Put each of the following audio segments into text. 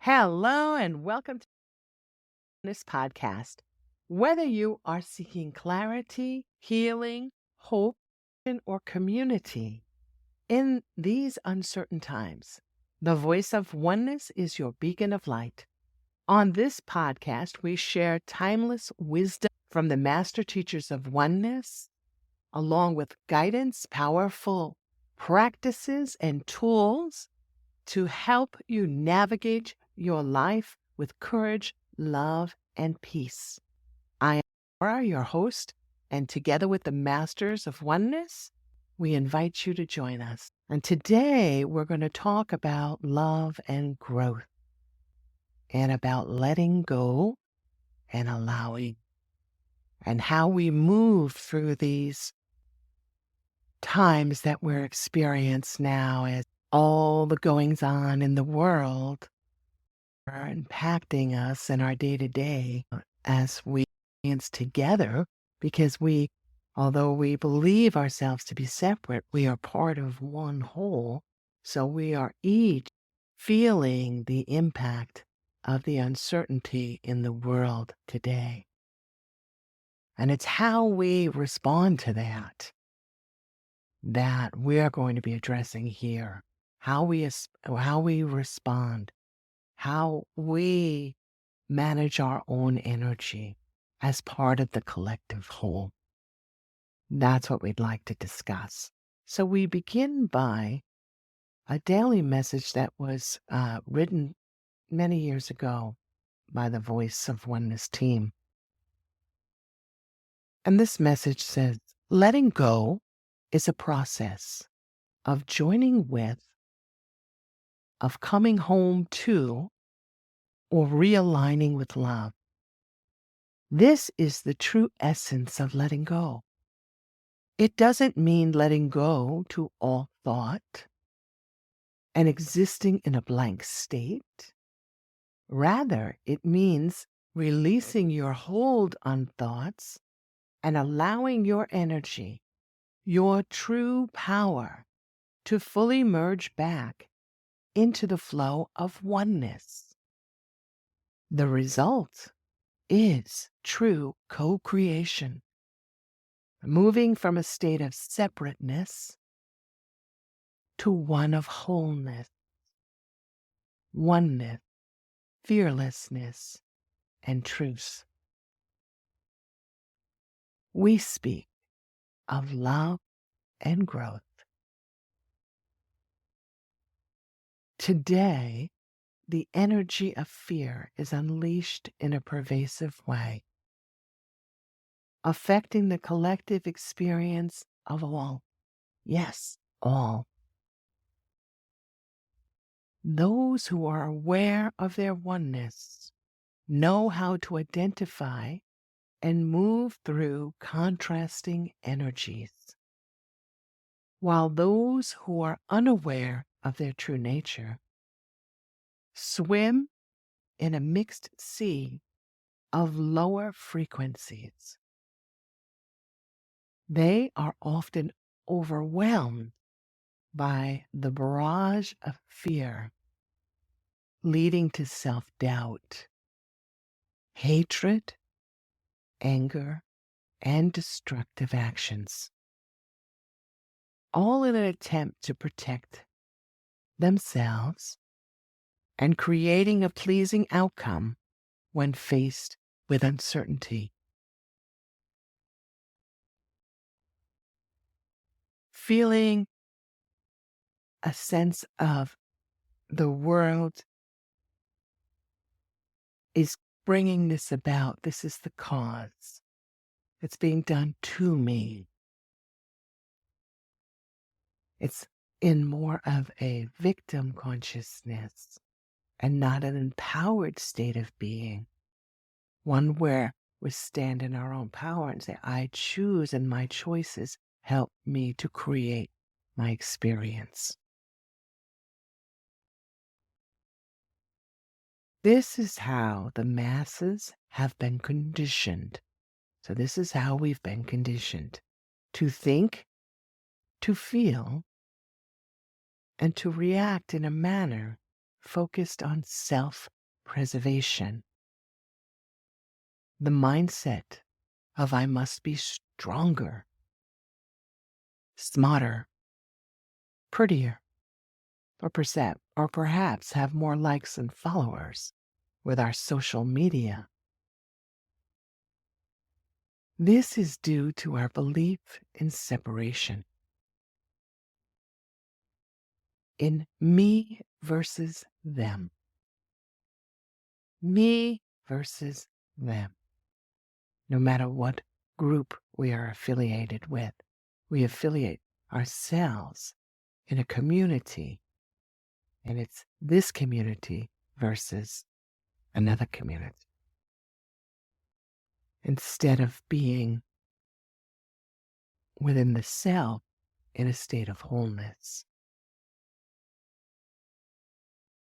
Hello and welcome to Oneness Podcast. Whether you are seeking clarity, healing, hope, or community in these uncertain times, the voice of oneness is your beacon of light. On this podcast, we share timeless wisdom from the master teachers of oneness, along with guidance, powerful practices, and tools to help you navigate your life with courage, love, and peace. I am Laura, your host, and together with the Masters of Oneness, we invite you to join us. And today we're going to talk about love and growth and about letting go and allowing and how we move through these times that we're experiencing now as all the goings on in the world are impacting us in our day-to-day as we experience together, because although we believe ourselves to be separate, we are part of one whole. So we are each feeling the impact of the uncertainty in the world today. And it's how we respond to that we're going to be addressing here. How we respond, how we manage our own energy as part of the collective whole. That's what we'd like to discuss. So we begin by a daily message that was written many years ago by the Voice of Oneness team. And this message says, letting go is a process of joining with, of coming home to, or realigning with love. This is the true essence of letting go. It doesn't mean letting go to all thought and existing in a blank state. Rather, it means releasing your hold on thoughts and allowing your energy, your true power, to fully merge back into the flow of oneness. The result is true co-creation, moving from a state of separateness to one of wholeness, oneness, fearlessness, and truth. We speak of love and growth. Today, the energy of fear is unleashed in a pervasive way, affecting the collective experience of all. Yes, all. Those who are aware of their oneness know how to identify and move through contrasting energies, while those who are unaware of their true nature swim in a mixed sea of lower frequencies. They are often overwhelmed by the barrage of fear, leading to self-doubt, hatred, anger, and destructive actions, all in an attempt to protect themselves and creating a pleasing outcome when faced with uncertainty. Feeling a sense of the world is bringing this about. This is the cause. It's being done to me. It's in more of a victim consciousness and not an empowered state of being. One where we stand in our own power and say, I choose, and my choices help me to create my experience. This is how the masses have been conditioned. So this is how we've been conditioned to think, to feel, and to react in a manner focused on self self-preservation. The mindset of I must be stronger, smarter, prettier, or perhaps have more likes and followers with our social media. This is due to our belief in separation, in me versus them. Me versus them. No matter what group we are affiliated with, we affiliate ourselves in a community, and it's this community versus another community. Instead of being within the self in a state of wholeness.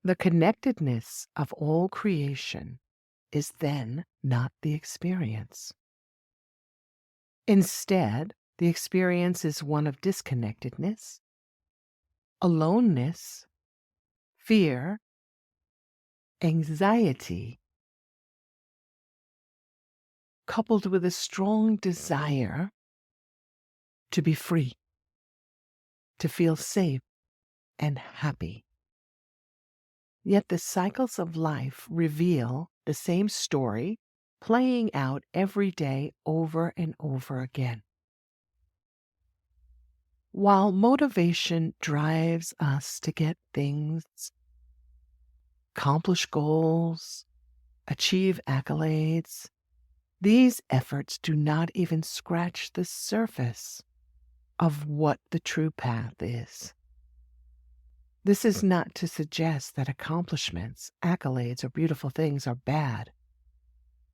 The connectedness of all creation is then not the experience. Instead, the experience is one of disconnectedness, aloneness, fear, anxiety, coupled with a strong desire to be free, to feel safe and happy. Yet the cycles of life reveal the same story playing out every day over and over again. While motivation drives us to get things, accomplish goals, achieve accolades, these efforts do not even scratch the surface of what the true path is. This is not to suggest that accomplishments, accolades, or beautiful things are bad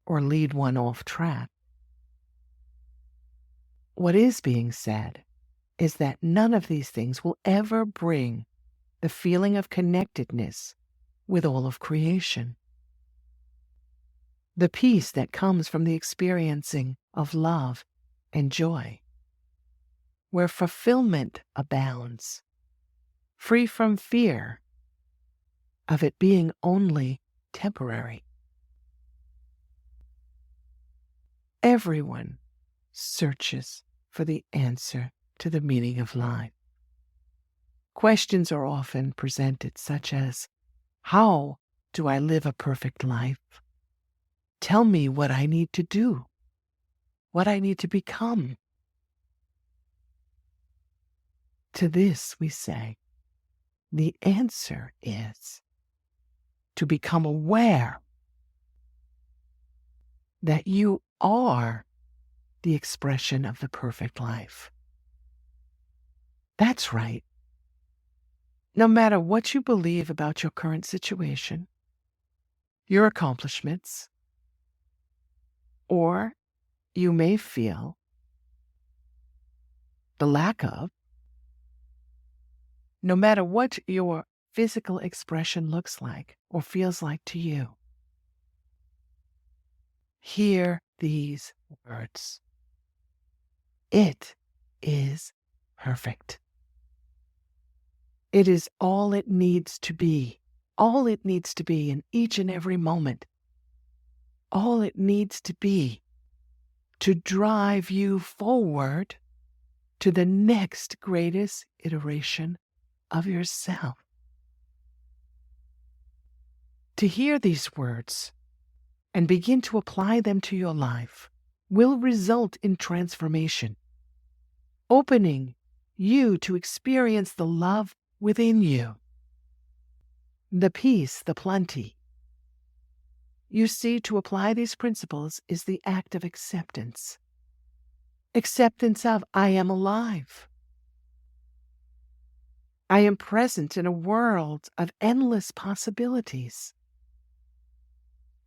or lead one off track. What is being said is that none of these things will ever bring the feeling of connectedness with all of creation. The peace that comes from the experiencing of love and joy, where fulfillment abounds, free from fear of it being only temporary. Everyone searches for the answer to the meaning of life. Questions are often presented such as, how do I live a perfect life? Tell me what I need to do, what I need to become. To this we say, the answer is to become aware that you are the expression of the perfect life. That's right. No matter what you believe about your current situation, your accomplishments, or you may feel the lack of, no matter what your physical expression looks like or feels like to you, hear these words. It is perfect. It is all it needs to be in each and every moment. All it needs to be to drive you forward to the next greatest iteration of yourself. To hear these words and begin to apply them to your life will result in transformation, opening you to experience the love within you, the peace, the plenty. You see, to apply these principles is the act of acceptance. Acceptance of, I am alive. I am present in a world of endless possibilities.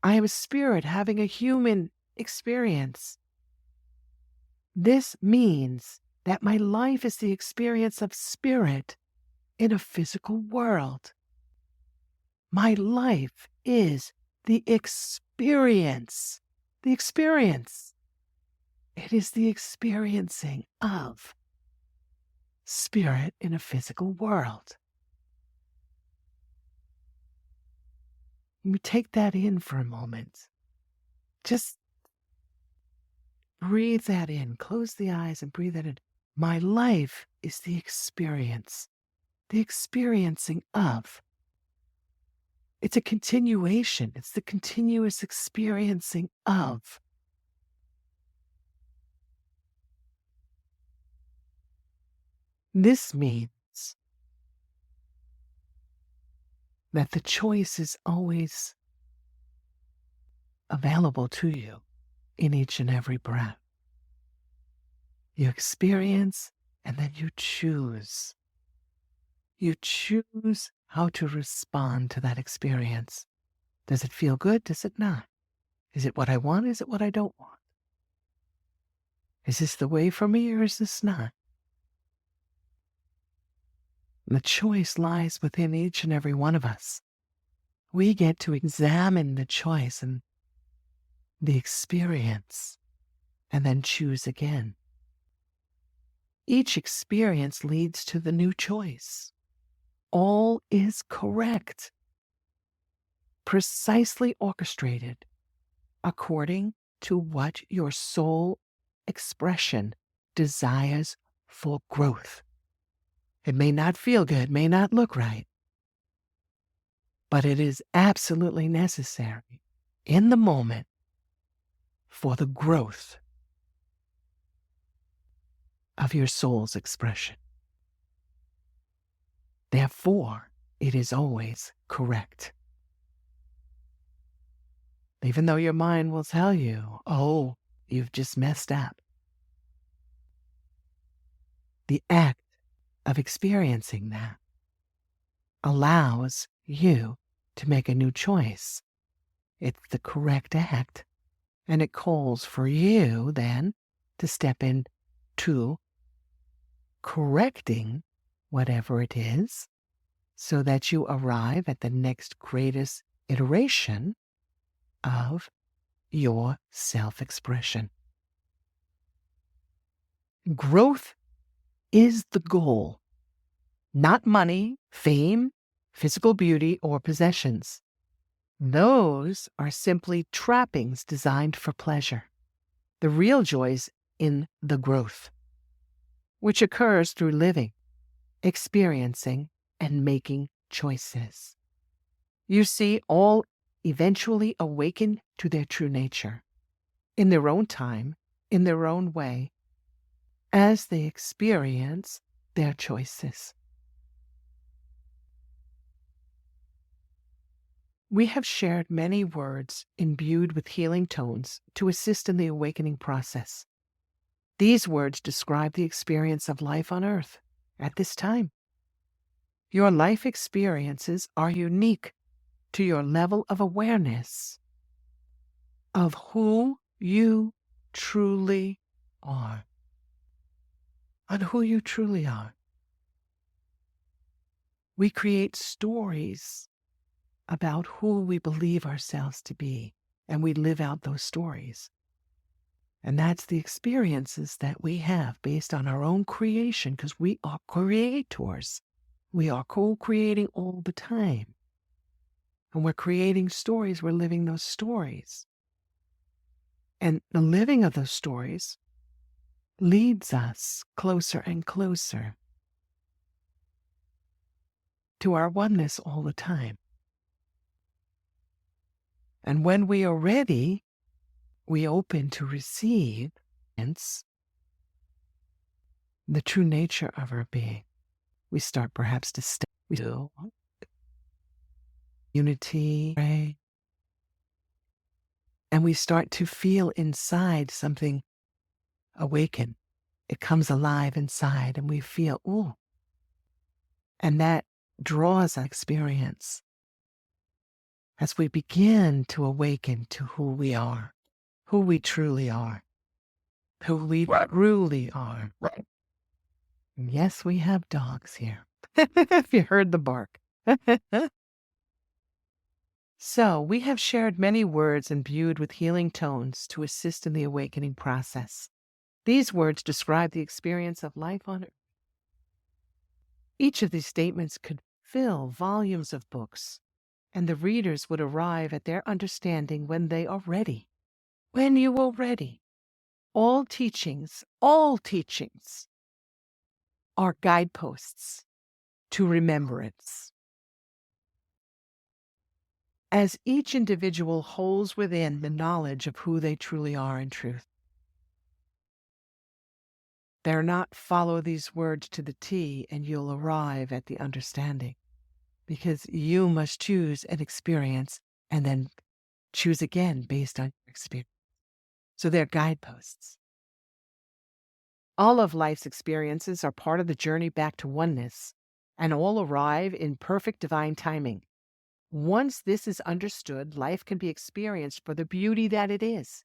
I am a spirit having a human experience. This means that my life is the experience of spirit in a physical world. My life is the experience. The experience. It is the experiencing of spirit in a physical world. Take that in for a moment. Just breathe that in. Close the eyes and breathe that in. My life is the experience, the experiencing of. It's a continuation. It's the continuous experiencing of. This means that the choice is always available to you in each and every breath. You experience and then you choose. You choose how to respond to that experience. Does it feel good? Does it not? Is it what I want? Is it what I don't want? Is this the way for me or is this not? The choice lies within each and every one of us. We get to examine the choice and the experience and then choose again. Each experience leads to the new choice. All is correct, precisely orchestrated according to what your soul expression desires for growth. It may not feel good, may not look right, but it is absolutely necessary in the moment for the growth of your soul's expression. Therefore, it is always correct. Even though your mind will tell you, oh, you've just messed up. The act of experiencing that allows you to make a new choice. It's the correct act, and it calls for you then to step into correcting whatever it is so that you arrive at the next greatest iteration of your self-expression. Growth is the goal, not money, fame, physical beauty, or possessions. Those are simply trappings designed for pleasure. The real joy is in the growth, which occurs through living, experiencing, and making choices. You see, all eventually awaken to their true nature, in their own time, in their own way, as they experience their choices. We have shared many words imbued with healing tones to assist in the awakening process. These words describe the experience of life on earth at this time. Your life experiences are unique to your level of awareness of who you truly are. On who you truly are. We create stories about who we believe ourselves to be, and we live out those stories. And that's the experiences that we have based on our own creation, because we are creators. We are co-creating all the time. And we're creating stories, we're living those stories. And the living of those stories leads us closer and closer to our oneness all the time. And when we are ready, we open to receive the true nature of our being. We start perhaps to step into unity, right? And we start to feel inside something awaken. It comes alive inside and we feel, ooh. And that draws our experience as we begin to awaken to who we are, who we truly are, who we truly are. And yes, we have dogs here. If you heard the bark. So, we have shared many words imbued with healing tones to assist in the awakening process. These words describe the experience of life on earth. Each of these statements could fill volumes of books and the readers would arrive at their understanding when they are ready. When you are ready. All teachings are guideposts to remembrance. As each individual holds within the knowledge of who they truly are in truth. They're not follow these words to the T and you'll arrive at the understanding, because you must choose an experience and then choose again based on your experience. So they're guideposts. All of life's experiences are part of the journey back to oneness, and all arrive in perfect divine timing. Once this is understood, life can be experienced for the beauty that it is.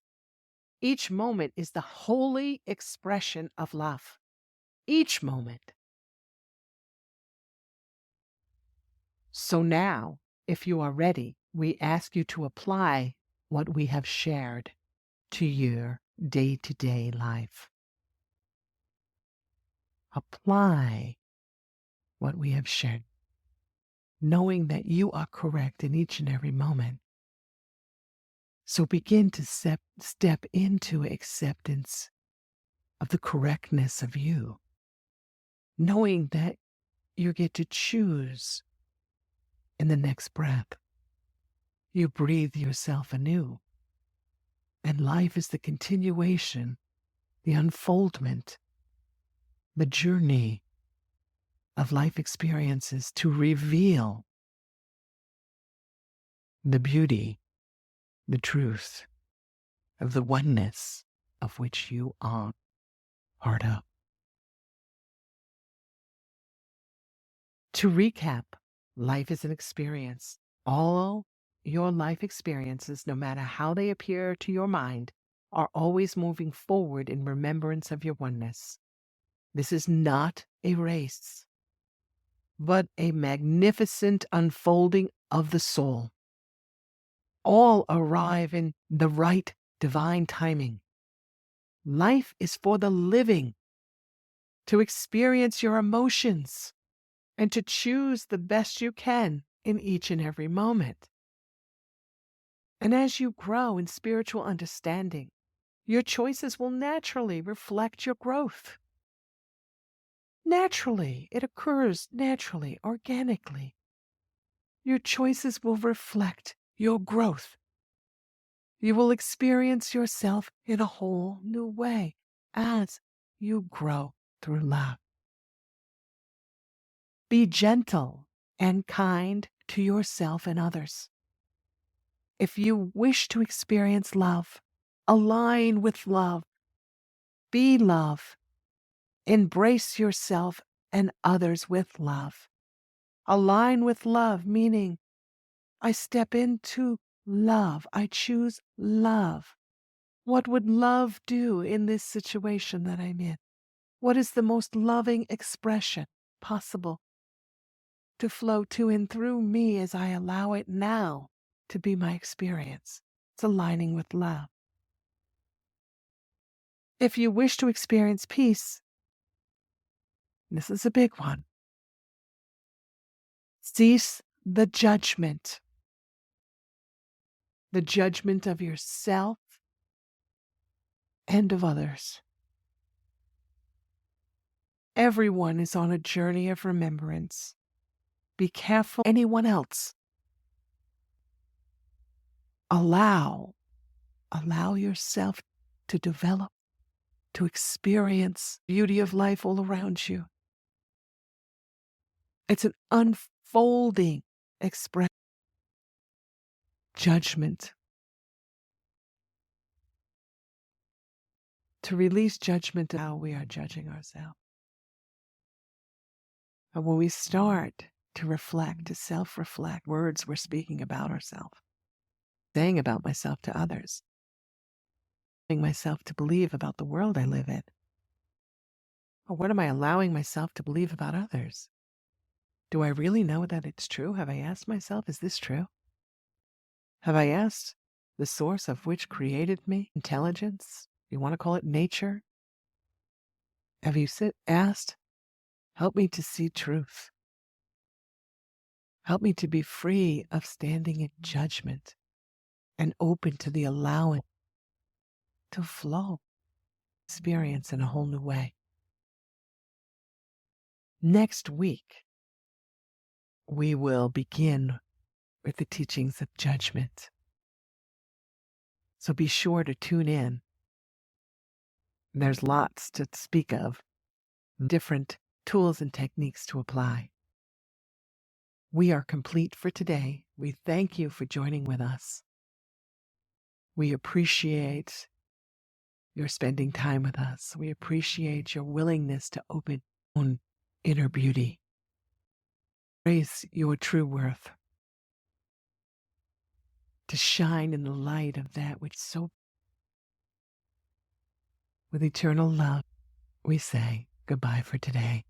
Each moment is the holy expression of love. Each moment. So now, if you are ready, we ask you to apply what we have shared to your day-to-day life. Apply what we have shared, knowing that you are correct in each and every moment. So begin to step into acceptance of the correctness of you, knowing that you get to choose in the next breath. You breathe yourself anew, and life is the continuation, the unfoldment, the journey of life experiences to reveal the beauty, the truth of the oneness of which you are part of. To recap, life is an experience. All your life experiences, no matter how they appear to your mind, are always moving forward in remembrance of your oneness. This is not a race, but a magnificent unfolding of the soul. All arrive in the right divine timing. Life is for the living, to experience your emotions and to choose the best you can in each and every moment. And as you grow in spiritual understanding, your choices will naturally reflect your growth. Naturally, it occurs naturally, organically. Your choices will reflect your growth. You will experience yourself in a whole new way as you grow through love. Be gentle and kind to yourself and others. If you wish to experience love, align with love. Be love. Embrace yourself and others with love. Align with love, meaning I step into love. I choose love. What would love do in this situation that I'm in? What is the most loving expression possible to flow to and through me as I allow it now to be my experience? It's aligning with love. If you wish to experience peace, this is a big one. Cease the judgment of yourself and of others. Everyone is on a journey of remembrance. Be careful of anyone else. Allow yourself to develop, to experience the beauty of life all around you. It's an unfolding expression. Judgment. To release judgment of how we are judging ourselves. And when we start to reflect, to self-reflect, words we're speaking about ourselves, saying about myself to others, allowing myself to believe about the world I live in. Or what am I allowing myself to believe about others? Do I really know that it's true? Have I asked myself, is this true? Have I asked the source of which created me, intelligence? You want to call it nature? Have you asked, help me to see truth? Help me to be free of standing in judgment and open to the allowing to flow, experience in a whole new way. Next week, we will begin with the teachings of judgment. So be sure to tune in. There's lots to speak of, different tools and techniques to apply. We are complete for today. We thank you for joining with us. We appreciate your spending time with us. We appreciate your willingness to open your own inner beauty. Embrace your true worth. To shine in the light of that which so. With eternal love, we say goodbye for today.